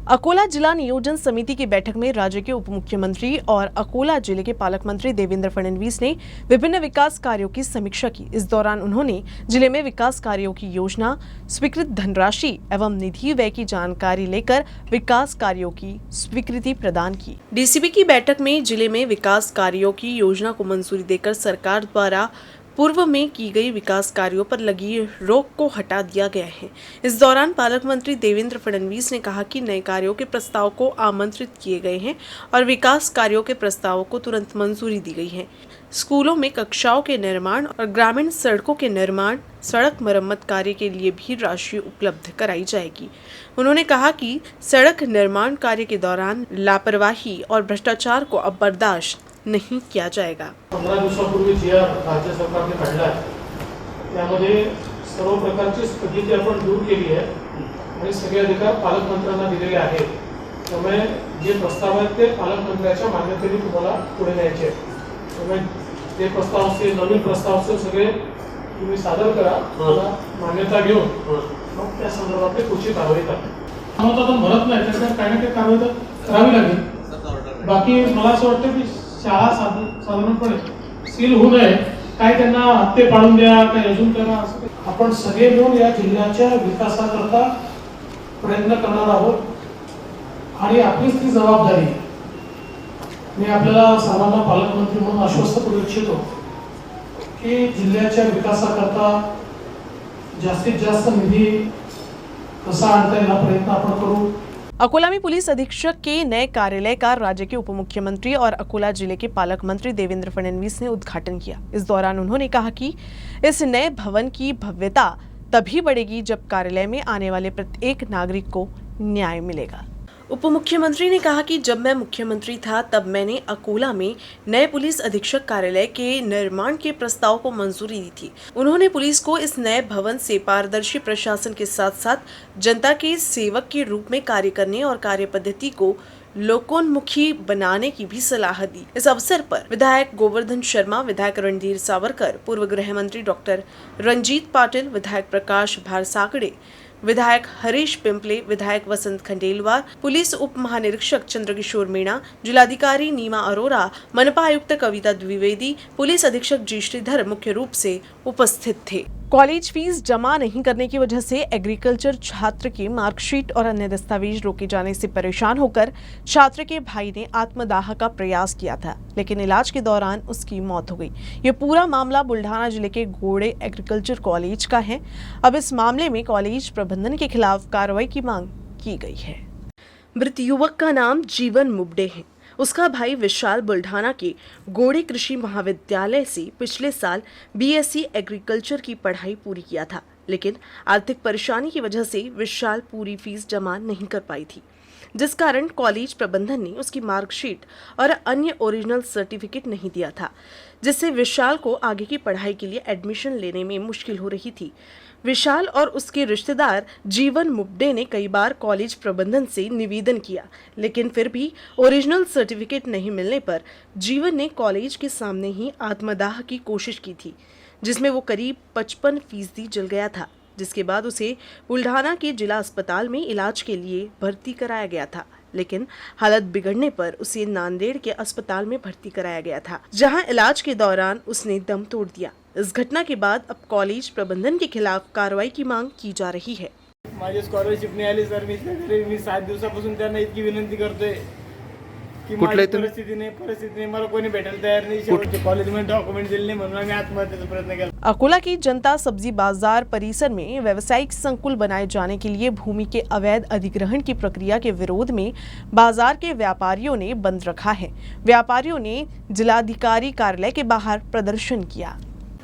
अकोला जिला नियोजन समिति की बैठक में राज्य के उप मुख्यमंत्री और अकोला जिले के पालक मंत्री देवेंद्र फडणवीस ने विभिन्न विकास कार्यों की समीक्षा की। इस दौरान उन्होंने जिले में विकास कार्यों की योजना, स्वीकृत धनराशि एवं निधि व्यय की जानकारी लेकर विकास कार्यों की स्वीकृति प्रदान की। डीसीबी की बैठक में जिले में विकास कार्यों की योजना को मंजूरी देकर सरकार द्वारा पूर्व में की गई विकास कार्यों पर लगी रोक को हटा दिया गया है। इस दौरान पालक मंत्री देवेंद्र फडणवीस ने कहा कि नए कार्यों के प्रस्ताव को आमंत्रित किए गए हैं और विकास कार्यों के प्रस्तावों को तुरंत मंजूरी दी गई है। स्कूलों में कक्षाओं के निर्माण और ग्रामीण सड़कों के निर्माण, सड़क मरम्मत कार्य के लिए भी राशि उपलब्ध कराई जाएगी। उन्होंने कहा कि सड़क निर्माण कार्य के दौरान लापरवाही और भ्रष्टाचार को अब बर्दाश्त नहीं किया जाएगा। 15 दिवसापूर्वी जी राज्य सरकारने काढला आहे त्यामध्ये सर्व प्रकारची स्थगिती आपण दूर केली आहे आणि सगळे अधिकार पालकमंत्र्यांना दिलेले आहेत। त्यामुळे जे प्रस्ताव आहेत ते पालकमंत्र्यांच्या मान्यतेने तुम्हाला पुढे न्यायचे आहेत। त्यामुळे ते प्रस्ताव असतील, नवीन प्रस्ताव असतील, सगळे तुम्ही सादर करा, मला मान्यता घेऊन मग त्या संदर्भातली पुढची कारवाई करा। आम्हाला तर भरत नाही त्याच्यात काही ना काही कारवाई तर करावी लागेल। बाकी मला असं वाटतं की शाळा साधारणपणे सील होऊ नये, काय त्यांना हप्ते पाडून द्या, काय अजून करा, असं आपण सगळे मिळून या जिल्ह्याच्या विकासाकरता प्रयत्न करणार आहोत आणि आपलीच ती जबाबदारी आहे। मी आपल्याला सर्वांना पालकमंत्री म्हणून आश्वस्त करू इच्छितो की जिल्ह्याच्या विकासाकरता जास्तीत जास्त निधी कसा आणता येईल हा प्रयत्न आपण करू। अकोला में पुलिस अधीक्षक के नए कार्यालय का राज्य के उप मुख्यमंत्री और अकोला जिले के पालक मंत्री देवेंद्र फडणवीस ने उद्घाटन किया। इस दौरान उन्होंने कहा कि इस नए भवन की भव्यता तभी बढ़ेगी जब कार्यालय में आने वाले प्रत्येक नागरिक को न्याय मिलेगा। उप मुख्यमंत्री ने कहा कि जब मैं मुख्यमंत्री था तब मैंने अकोला में नए पुलिस अधीक्षक कार्यालय के निर्माण के प्रस्ताव को मंजूरी दी थी। उन्होंने पुलिस को इस नए भवन से पारदर्शी प्रशासन के साथ साथ जनता के सेवक के रूप में कार्य करने और कार्य पद्धति को लोकोन्मुखी बनाने की भी सलाह दी। इस अवसर पर विधायक गोवर्धन शर्मा, विधायक रणधीर सावरकर, पूर्व गृह मंत्री डॉक्टर रंजीत पाटिल, विधायक प्रकाश भारसाकड़े, विधायक हरीश पिंपले, विधायक वसंत खंडेलवाल, पुलिस उप महानिरीक्षक चंद्रकिशोर मीणा, जिलाधिकारी नीमा अरोरा, मनपा आयुक्त कविता द्विवेदी, पुलिस अधीक्षक जी श्रीधर मुख्य रूप से उपस्थित थे। कॉलेज फीस जमा नहीं करने की वजह से एग्रीकल्चर छात्र की मार्कशीट और अन्य दस्तावेज रोके जाने से परेशान होकर छात्र के भाई ने आत्मदाह का प्रयास किया था, लेकिन इलाज के दौरान उसकी मौत हो गई। ये पूरा मामला बुल्ढाना जिले के घोड़े एग्रीकल्चर कॉलेज का है। अब इस मामले में कॉलेज प्रबंधन के खिलाफ कार्रवाई की मांग की गई है। मृत युवक का नाम जीवन मुबडे है। उसका भाई विशाल बुल्ढाना के घोड़े कृषि महाविद्यालय से पिछले साल बीएससी एग्रीकल्चर की पढ़ाई पूरी किया था, लेकिन आर्थिक परेशानी की वजह से विशाल पूरी फीस जमा नहीं कर पाई थी, जिस कारण कॉलेज प्रबंधन ने उसकी मार्कशीट और अन्य ओरिजिनल सर्टिफिकेट नहीं दिया था, जिससे विशाल को आगे की पढ़ाई के लिए एडमिशन लेने में मुश्किल हो रही थी। विशाल और उसके रिश्तेदार जीवन मुबडे ने कई बार कॉलेज प्रबंधन से निवेदन किया, लेकिन फिर भी ओरिजिनल सर्टिफिकेट नहीं मिलने पर जीवन ने कॉलेज के सामने ही आत्मदाह की कोशिश की थी, जिसमें वो करीब 55% जल गया था, जिसके बाद उसे बुल्ढाना के जिला अस्पताल में इलाज के लिए भर्ती कराया गया था, लेकिन हालत बिगड़ने पर उसे नांदेड़ के अस्पताल में भर्ती कराया गया था, जहां इलाज के दौरान उसने दम तोड़ दिया। इस घटना के बाद अब कॉलेज प्रबंधन के खिलाफ कार्रवाई की मांग की जा रही है। माझी स्कॉलरशिप नाही आली सर, मी 7 दिवसापासून त्यांना इतकी विनंती करतोय की माझी परिस्थितीने मला कोणी भेटायला तयार नाही। शेवटचे कॉलेजमध्ये डॉक्युमेंट दिले नाही म्हणून आम्ही आत्महत्येचा प्रयत्न केला। अकोला की जनता सब्जी बाजार परिसर में व्यावसायिक संकुल बनाए जाने के लिए भूमि के अवैध अधिग्रहण की प्रक्रिया के विरोध में बाजार के व्यापारियों ने बंद रखा है। व्यापारियों ने जिलाधिकारी कार्यालय के बाहर प्रदर्शन किया।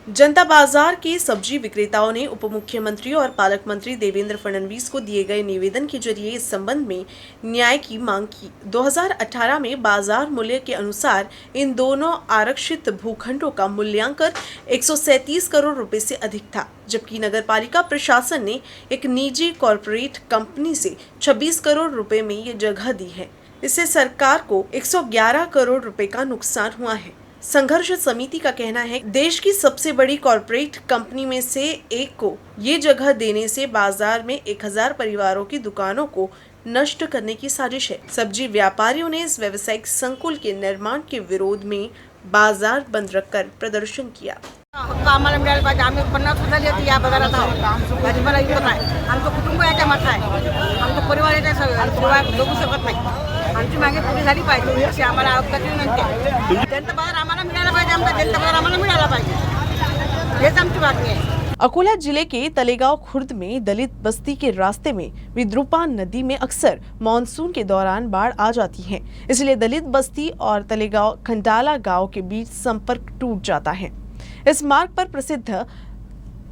जनता बाजार के सब्जी विक्रेताओं ने उप मुख्यमंत्री और पालक मंत्री देवेंद्र फडणवीस को दिए गए निवेदन के जरिए इस संबंध में न्याय की मांग की। 2018 में बाजार मूल्य के अनुसार इन दोनों आरक्षित भूखंडों का मूल्यांकन 137 करोड़ रुपए से अधिक था, जबकि नगरपालिका प्रशासन ने एक निजी कॉरपोरेट कंपनी से 26 करोड़ रुपए में ये जगह दी है। इससे सरकार को 111 करोड़ रुपए का नुकसान हुआ है। संघर्ष समिति का कहना है देश की सबसे बड़ी कॉरपोरेट कंपनी में से एक को ये जगह देने से बाजार में 1000 परिवारों की दुकानों को नष्ट करने की साजिश है। सब्जी व्यापारियों ने इस व्यावसायिक संकुल के निर्माण के विरोध में बाजार बंद रखकर प्रदर्शन किया। हक्क आम्हाला मिळायला पाहिजे. आम्ही 50 वर्षांनी या बाजारात आहोत. भाजीपाला विकत आहे. आमचं कुटुंब याच्या मागं आहे. आमचा परिवार याच्या शिवाय जगू शकत नाही. आमची मागे पुरी झाली पाहिजे अशी आम्हाला हक्काची विनंती आहे. जनता बाजार आम्हाला मिळायला पाहिजे. आमचा जनता बाजार आम्हाला मिळाला पाहिजे. हेच आमची मागणी आहे. अकोला जिले के तलेगांव खुर्द में दलित बस्ती के रास्ते में विद्रुपा नदी में अक्सर मानसून के दौरान बाढ़ आ जाती है, इसलिए दलित बस्ती और तलेगांव खंडाला गांव के बीच संपर्क टूट जाता है। इस मार्ग पर प्रसिद्ध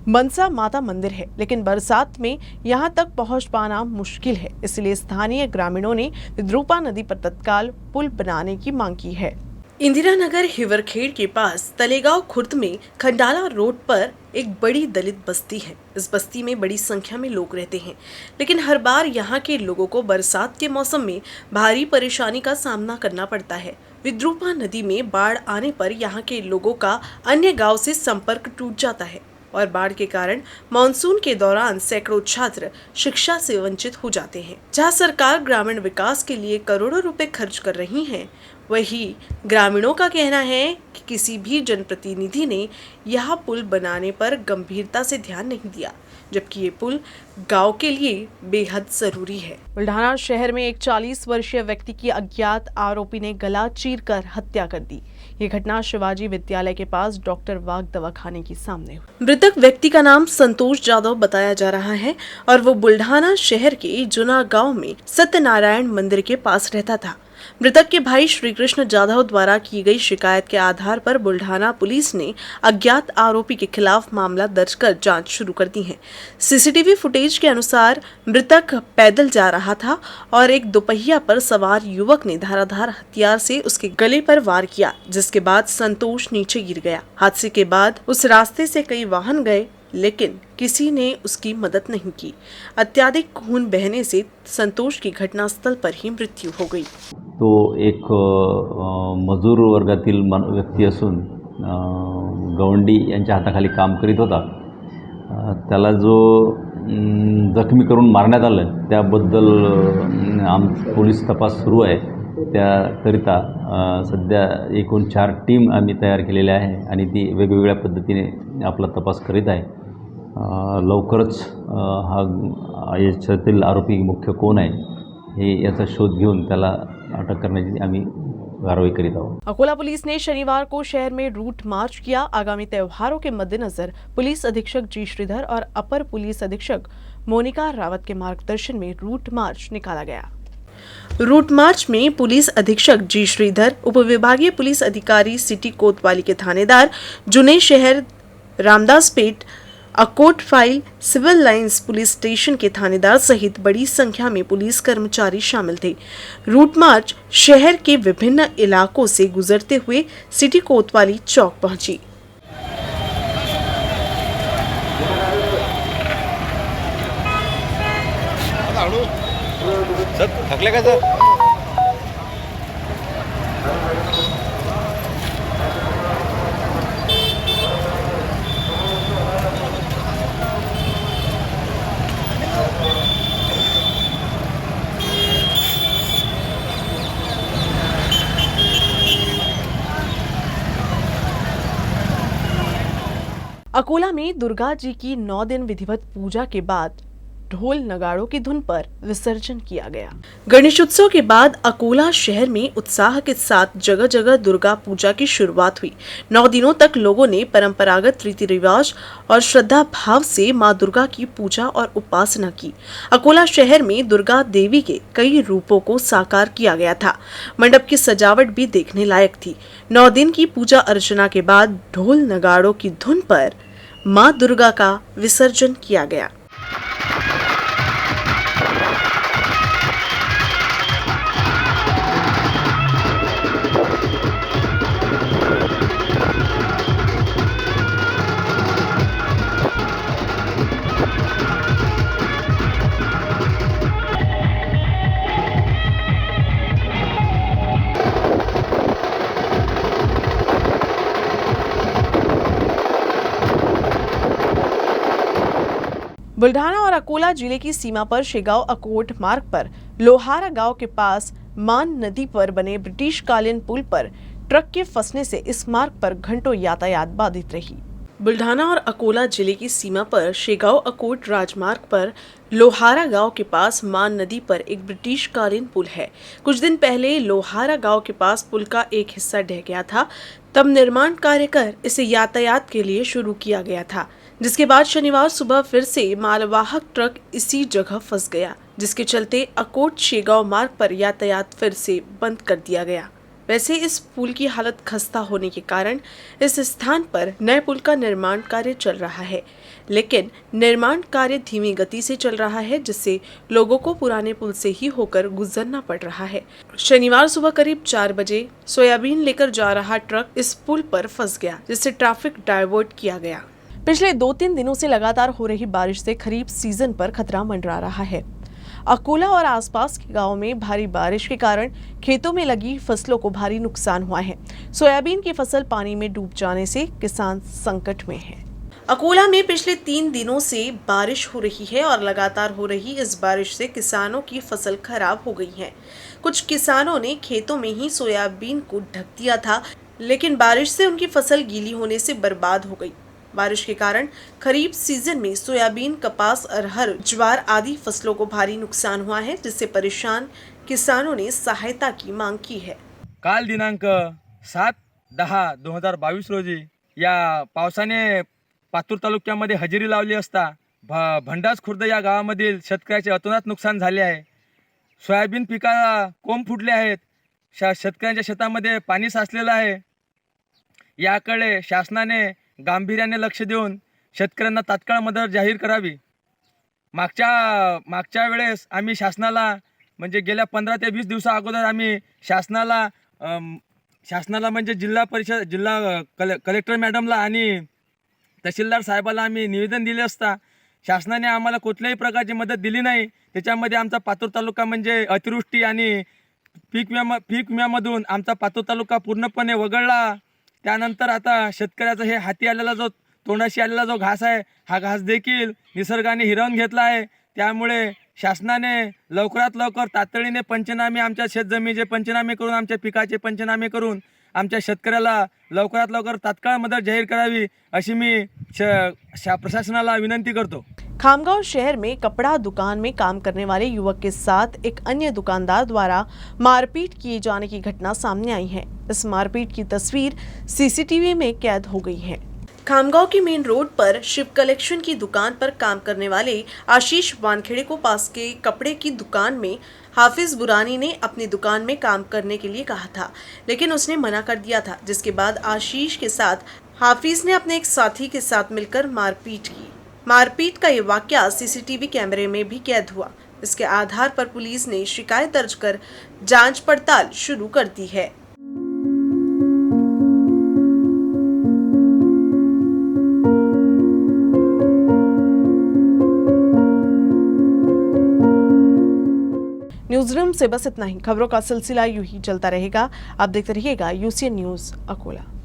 मनसा माता मंदिर है, लेकिन बरसात में यहां तक पहुंच पाना मुश्किल है, इसलिए स्थानीय ग्रामीणों ने विद्रुपा नदी पर तत्काल पुल बनाने की मांग की है। इंदिरा नगर हिवरखेड़ के पास तलेगांव खुर्द में खंडाला रोड पर एक बड़ी दलित बस्ती है। इस बस्ती में बड़ी संख्या में लोग रहते हैं, लेकिन हर बार यहाँ के लोगों को बरसात के मौसम में भारी परेशानी का सामना करना पड़ता है। विद्रुपा नदी में बाढ़ आने पर यहाँ के लोगों का अन्य गांव से संपर्क टूट जाता है और बाढ़ के कारण मानसून के दौरान सैकड़ों छात्र शिक्षा से वंचित हो जाते हैं। जहां सरकार ग्रामीण विकास के लिए करोड़ों रुपए खर्च कर रही है, वही ग्रामीणों का कहना है कि किसी भी जनप्रतिनिधि ने यह पुल बनाने पर गंभीरता से ध्यान नहीं दिया, जबकि ये पुल गांव के लिए बेहद जरूरी है। बुल्ढाना शहर में एक 40 वर्षीय व्यक्ति की अज्ञात आरोपी ने गला चीरकर हत्या कर दी। ये घटना शिवाजी विद्यालय के पास डॉक्टर वाघ दवाखाने के सामने हुई। मृतक व्यक्ति का नाम संतोष जाधव बताया जा रहा है और वो बुल्ढाना शहर के जुना गांव में सत्यनारायण मंदिर के पास रहता था। मृतक के भाई श्री कृष्ण जाधव द्वारा की गई शिकायत के आधार पर बुल्ढाना पुलिस ने अज्ञात आरोपी के खिलाफ मामला दर्ज कर जांच शुरू कर दी है। सीसीटीवी फुटेज के अनुसार मृतक पैदल जा रहा था और एक दोपहिया पर सवार युवक ने धाराधार हथियार से उसके गले पर वार किया, जिसके बाद संतोष नीचे गिर गया। हादसे के बाद उस रास्ते से कई वाहन गए, लेकिन किसी ने उसकी मदद नहीं की। अत्यधिक खून बहने से संतोष की घटनास्थल पर ही मृत्यु हो गई। तो एक मजूर वर्गातील व्यक्ती असून गवंडी यांच्या हाताखाली काम करीत होता। त्याला जो जखमी करून मारण्यात आलं त्याबद्दल पोलीस तपास सुरू आहे। त्याकरिता सध्या एकूण 4 टीम आम्ही तयार केलेल्या आहे आणि ती वेगवेगळ्या पद्धतीने आपला तपास करीत आहे। लवकरच हा याच्यातील आरोपी मुख्य कोण आहे हे याचा शोध घेऊन त्याला अटक करण्याची आम्ही कार्रवाई करीत आहोत। अकोला पुलिस ने शनिवार को शहर में रूट मार्च किया। आगामी त्योहारों के मद्देनजर पुलिस अधीक्षक जी श्रीधर और अपर पुलिस अधीक्षक मोनिका रावत के मार्गदर्शन में रूट मार्च निकाला गया। रूट मार्च में पुलिस अधीक्षक जी श्रीधर, उपविभागीय पुलिस अधिकारी सिटी कोतवाली के थानेदार, जुने शहर, Ramdaspet, Akot file, civil lines police station के थानेदार सहित बड़ी संख्या में पुलिस कर्मचारी शामिल थे। रूट मार्च शहर के विभिन्न इलाकों से गुजरते हुए सिटी कोतवाली चौक पहुंची। थकले का सर? अकोला में दुर्गा जी की 9 दिन विधिवत पूजा के बाद ढोल नगाड़ों की धुन पर विसर्जन किया गया। गणेशोत्सव के बाद अकोला शहर में उत्साह के साथ जगह जगह दुर्गा पूजा की शुरुआत हुई। 9 दिनों तक लोगों ने परंपरागत रीति रिवाज और श्रद्धा भाव से मां दुर्गा की पूजा और उपासना की। अकोला शहर में दुर्गा देवी के कई रूपों को साकार किया गया था। मंडप की सजावट भी देखने लायक थी। 9 दिन की पूजा अर्चना के बाद ढोल नगाड़ों की धुन पर मां दुर्गा का विसर्जन किया गया। बुल्ढाना और अकोला जिले की सीमा पर शेगांव अकोट मार्ग पर लोहारा गांव के पास मान नदी पर बने ब्रिटिश कालीन पुल पर ट्रक के फंसने से इस मार्ग पर घंटों यातायात बाधित रही। बुल्ढाना और अकोला जिले की सीमा पर शेगांव अकोट राजमार्ग पर लोहारा गांव के पास मान नदी पर एक ब्रिटिश कालीन पुल है। कुछ दिन पहले लोहारा गांव के पास पुल का एक हिस्सा ढह गया था, तब निर्माण कार्य कर इसे यातायात के लिए शुरू किया गया था, जिसके बाद शनिवार सुबह फिर से मालवाहक ट्रक इसी जगह फंस गया, जिसके चलते अकोट शेगांव मार्ग पर यातायात फिर से बंद कर दिया गया। वैसे इस पुल की हालत खस्ता होने के कारण इस स्थान पर नए पुल का निर्माण कार्य चल रहा है, लेकिन निर्माण कार्य धीमी गति से चल रहा है, जिससे लोगों को पुराने पुल से ही होकर गुजरना पड़ रहा है। शनिवार सुबह करीब 4 बजे सोयाबीन लेकर जा रहा ट्रक इस पुल पर फंस गया, जिससे ट्रैफिक डायवर्ट किया गया। पिछले 2-3 दिनों से लगातार हो रही बारिश से खरीफ सीजन पर खतरा मंडरा रहा है। अकोला और आसपास के गांवों में भारी बारिश के कारण खेतों में लगी फसलों को भारी नुकसान हुआ है। सोयाबीन की फसल पानी में डूब जाने से किसान संकट में है। अकोला में पिछले 3 दिनों से बारिश हो रही है और लगातार हो रही इस बारिश से किसानों की फसल खराब हो गई है। कुछ किसानों ने खेतों में ही सोयाबीन को ढक दिया था, लेकिन बारिश से उनकी फसल गीली होने से बर्बाद हो गई। बारिश के कारण खरीफ सीजन में सोयाबीन, कपास, अरहर, ज्वार आदि फसलों को भारी नुकसान हुआ है, जिससे परेशान किसानों ने सहायता की मांग की है। काल दिनांक 7/10/2022 रोजी या पावसाने पातूर तालुक्यामध्ये हजेरी लावली असता भंडास खुर्द या गावामधील शेतकऱ्याचे अतोनात नुकसान झाले आहे। सोयाबीन पिकाला कोंब फुटले आहेत। शेतकऱ्यांच्या शेतामध्ये पाणी साचलेलं आहे। याकडे शासनाने गांभीर्याने लक्ष देऊन शेतकऱ्यांना तात्काळ मदत जाहीर करावी। मागच्या वेळेस आम्ही शासनाला म्हणजे गेल्या 15 ते 20 दिवसा अगोदर आम्ही शासनाला म्हणजे जिल्हा कलेक्टर मॅडमला आणि तहसीलदार साहेबाला आम्ही निवेदन दिले असता शासनाने आम्हाला कुठल्याही प्रकारची मदत दिली नाही। त्याच्यामध्ये आमचा पातूर तालुका म्हणजे अतिवृष्टी आणि पीक विम्यामधून आमचा पातूर तालुका पूर्णपणे वगळला। त्यानंतर आता शेतकऱ्याचा हे हाती आलेला जो तोंडाशी आलेला जो घास आहे, हा घास देखील निसर्गाने हिरावून घेतला आहे। त्यामुळे शासनाने लवकरात लवकर तातडीने पंचनामे, आमच्या शेतजमिनीचे पंचनामे करून, आमच्या पिकाचे पंचनामे करून आमच्या शेतकऱ्याला लवकरात लवकर तात्काळ मदत जाहीर करावी, अशी मी प्रशासनाला विनंती करतो। खामगांव शहर में कपड़ा दुकान में काम करने वाले युवक के साथ एक अन्य दुकानदार द्वारा मारपीट किए जाने की घटना सामने आई है। इस मारपीट की तस्वीर सीसीटीवी में कैद हो गई है। खामगांव के मेन रोड पर शिव कलेक्शन की दुकान पर काम करने वाले आशीष वानखेड़े को पास के कपड़े की दुकान में हाफिज बुरानी ने अपनी दुकान में काम करने के लिए कहा था, लेकिन उसने मना कर दिया था, जिसके बाद आशीष के साथ हाफिज ने अपने एक साथी के साथ मिलकर मारपीट की। मारपीट का ये वाकया सीसीटीवी कैमरे में भी कैद हुआ। इसके आधार पर पुलिस ने शिकायत दर्ज कर जांच पड़ताल शुरू कर दी है। न्यूज रूम से बस इतना ही। खबरों का सिलसिला यूं ही चलता रहेगा। आप देखते रहिएगा UCN न्यूज अकोला।